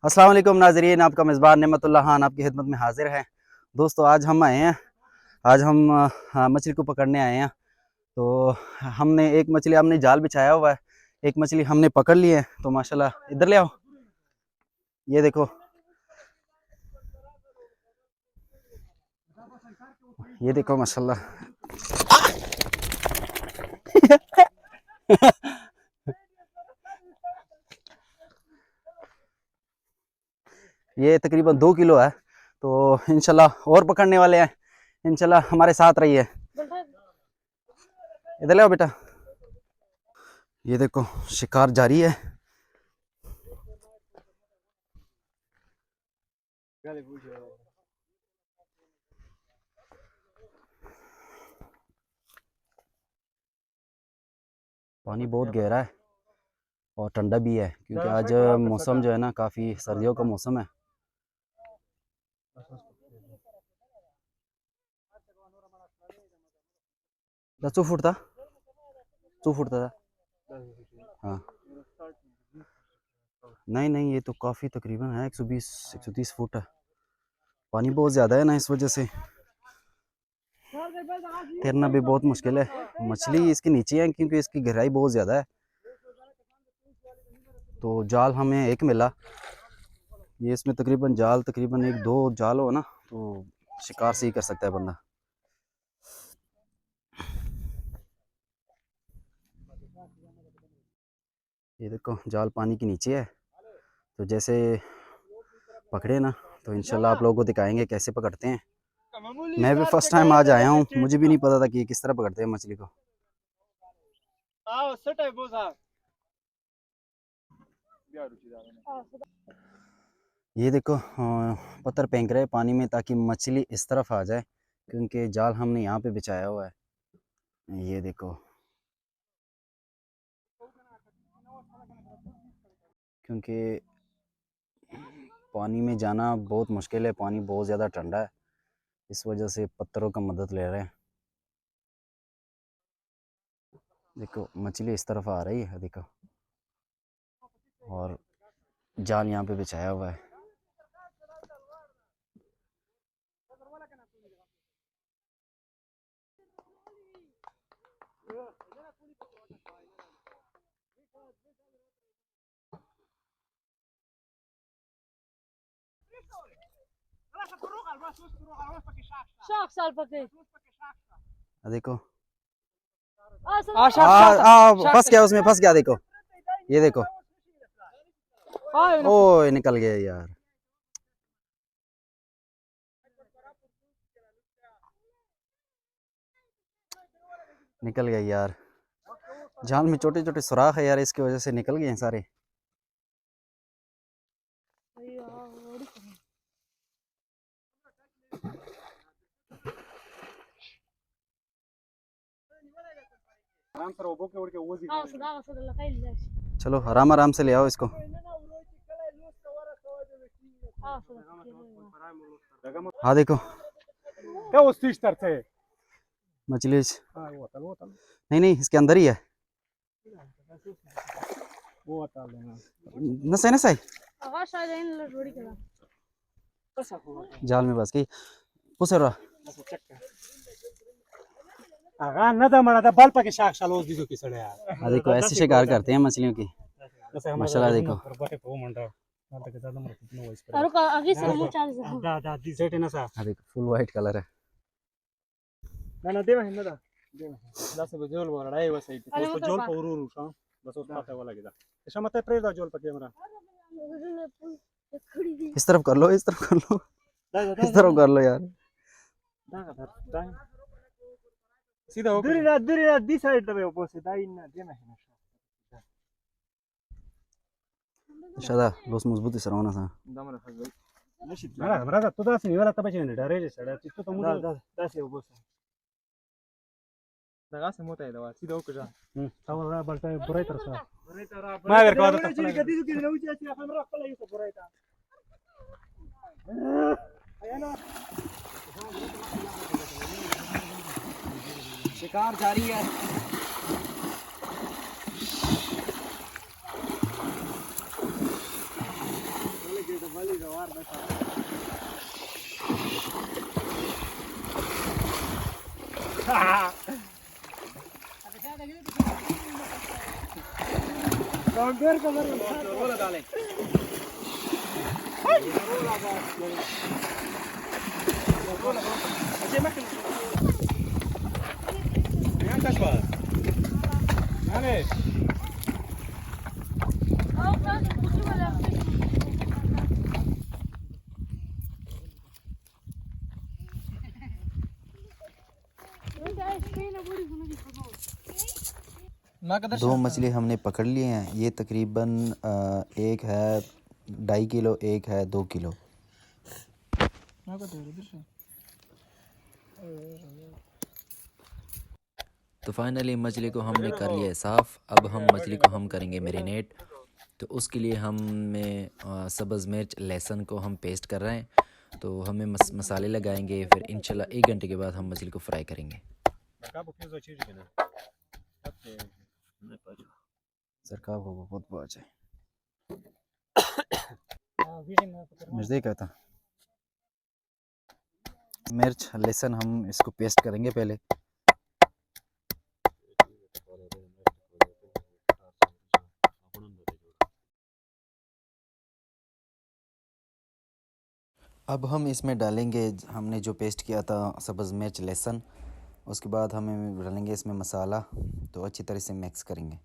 अस्सलाम वालेकुम नाज़रीन, आपका मेज़बान नेमतुल्लाह खान आपकी खिदमत में हाजिर है। दोस्तों आज हम आए हैं, आज हम मछली को पकड़ने आए हैं। तो हमने एक मछली, हमने जाल बिछाया हुआ है, एक मछली हमने पकड़ ली है। तो माशाल्लाह इधर ले आओ, ये देखो, ये देखो माशाल्लाह। ये तकरीबन 2 किलो है। तो इंशाल्लाह और पकड़ने वाले हैं, इंशाल्लाह हमारे साथ रहिए। इधर ले आओ बेटा। ये देखो शिकार जारी है। पानी बहुत गहरा है और ठंडा भी है, क्योंकि आज मौसम जो है ना, काफ़ी सर्दियों का मौसम है। चू फुटता था। हाँ नहीं नहीं, ये तो काफ़ी तकरीबन है 120-130 फुट है। पानी बहुत ज़्यादा है ना, इस वजह से तैरना भी बहुत मुश्किल है। मछली इसके नीचे है क्योंकि इसकी गहराई बहुत ज़्यादा है। तो जाल हमें एक मिला, ये इसमें तकरीबन जाल तकरीबन 1-2 जाल हो ना, तो शिकार से ही कर सकता है बंदा। ये देखो जाल पानी के नीचे है। तो जैसे पकड़े ना, तो इंशाल्लाह आप लोगों को दिखाएंगे कैसे पकड़ते हैं। मैं भी फर्स्ट टाइम आज आया हूँ, मुझे भी नहीं पता था कि किस तरह पकड़ते हैं मछली को। ये देखो पत्थर फेंक रहे हैं पानी में ताकि मछली इस तरफ आ जाए, क्योंकि जाल हमने यहाँ पे बिछाया हुआ है। ये देखो, क्योंकि पानी में जाना बहुत मुश्किल है, पानी बहुत ज़्यादा ठंडा है, इस वजह से पत्थरों का मदद ले रहे हैं। देखो मछली इस तरफ आ रही है, देखो, और जाल यहाँ पे बिछाया हुआ है। देखो फंस गया, उसमें फंस गया। देखो ये देखो, ओए निकल गया यार। निकल गया यार, जाल में छोटे छोटे सुराख है यार, इसकी वजह से निकल गए हैं सारे। चलो आराम आराम से ले आओ इसको। हाँ देखो मछली नहीं नहीं, इसके अंदर ही है। नसे नसे जाल में बस गई पुसरा। देखो ऐसे शिकार करते हैं मछलियों की, माशाल्लाह। देखो देखो फुल वाइट कलर है। इस तरफ कर लो, इस तरफ कर लो, इस तरफ कर लो यार। सीधा शादा los muzbuti sarona sa शिकार जारी है। दो मछली हमने पकड़ लिए हैं। ये तकरीबन एक है 2.5 किलो, एक है 2 किलो। तो फाइनली मछली को हमने कर लिया है साफ़। अब हम मछली को हम करेंगे मैरिनेट। तो उसके लिए हमें सब्ज़ मिर्च लहसुन को हम पेस्ट कर रहे हैं। तो हमें मसाले लगाएंगे, फिर इंशाल्लाह 1 घंटे के बाद हम मछली को फ्राई करेंगे। सरकार को बहुत बात है। मिर्च देखा था, मिर्च लहसुन हम इसको पेस्ट करेंगे पहले। अब हम इसमें डालेंगे हमने जो पेस्ट किया था सब्ज़ मिर्च लहसुन। उसके बाद हमें डालेंगे इसमें मसाला। तो अच्छी तरह से मिक्स करेंगे।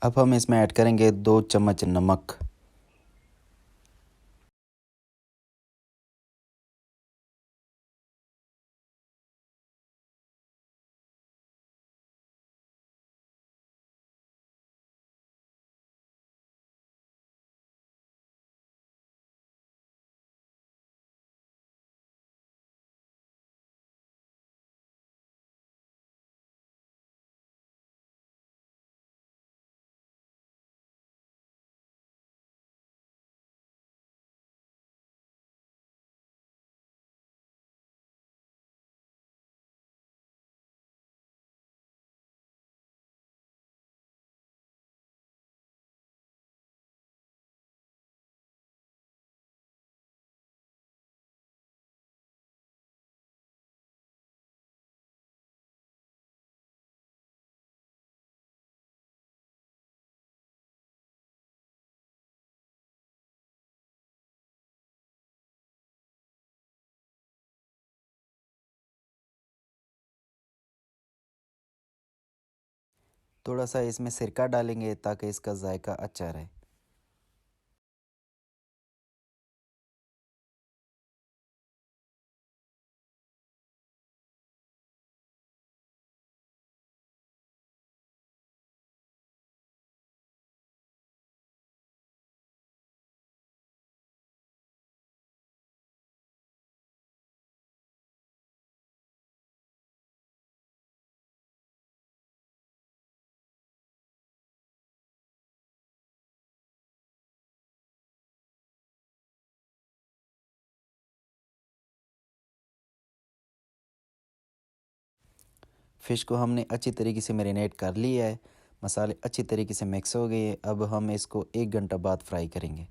अब हम इसमें ऐड करेंगे 2 चम्मच नमक। थोड़ा सा इसमें सिरका डालेंगे ताकि इसका जायका अच्छा रहे। फ़िश को हमने अच्छी तरीके से मैरिनेट कर लिया है। मसाले अच्छी तरीके से मिक्स हो गए। अब हम इसको 1 घंटा बाद फ्राई करेंगे।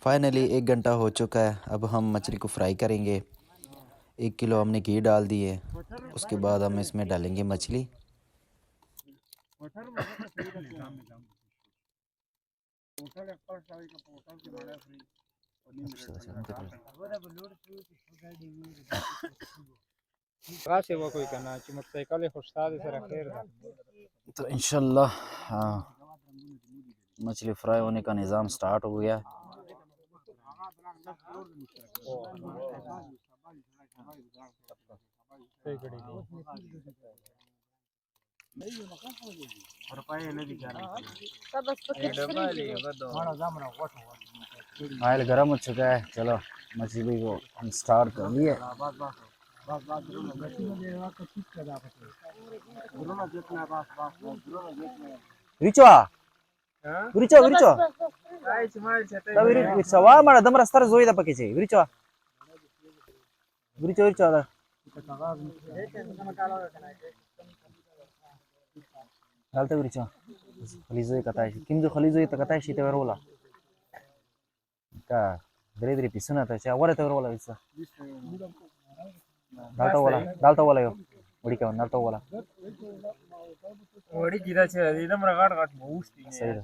फाइनली 1 घंटा हो चुका है। अब हम मछली को फ्राई करेंगे। 1 किलो हमने घी डाल दिए। उसके बाद हम इसमें डालेंगे मछली। तो इंशाल्लाह मछली फ्राई होने का निज़ाम स्टार्ट हो गया। ऑयल गर्म हो चुका है। चलो मछली को हम स्टार्ट कर लिए। Ricoa, Ricoa, Ricoa. Tapi Ricoa, wah mana dam rastar zoi da pakai sih. Ricoa, Ricoa, Ricoa da. Galta Ricoa. Khalizoi kata sih. Kim jo khalizoi ta kata sih te rola. Ka, dere pisuna ta sih. Awal te rola bisa. Dalta wala yo. Udi kawan, dalta wala. Odi kita sih, ini nomor kaat boost ini. Sahih.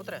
Otra.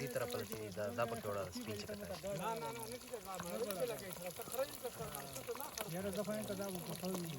di तरफ पर थी da पर थोड़ा speech करता है. यार दफाएं कदा वो को नहीं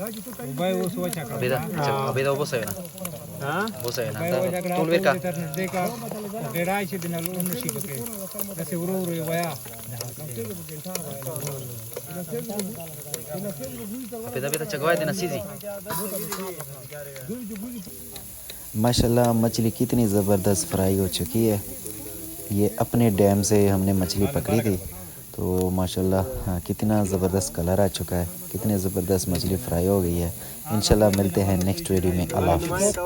Ubay वो सोचा कर अभी तो बोस है ना बोस है ना टूल वीर का देखा डेराई से दिन लो नशी के ऐसे उरो वया अभी तो चगवाए देना सीधी माशाल्लाह मछली कितनी ज़बरदस्त फ्राई हो चुकी है। ये अपने डैम से हमने मछली पकड़ी थी तो माशाल्लाह कितना ज़बरदस्त कलर आ चुका है, कितनी ज़बरदस्त मछली फ्राई हो गई है। इंशाल्लाह मिलते हैं नेक्स्ट वीडियो में। अल्लाह हाफ़िज़।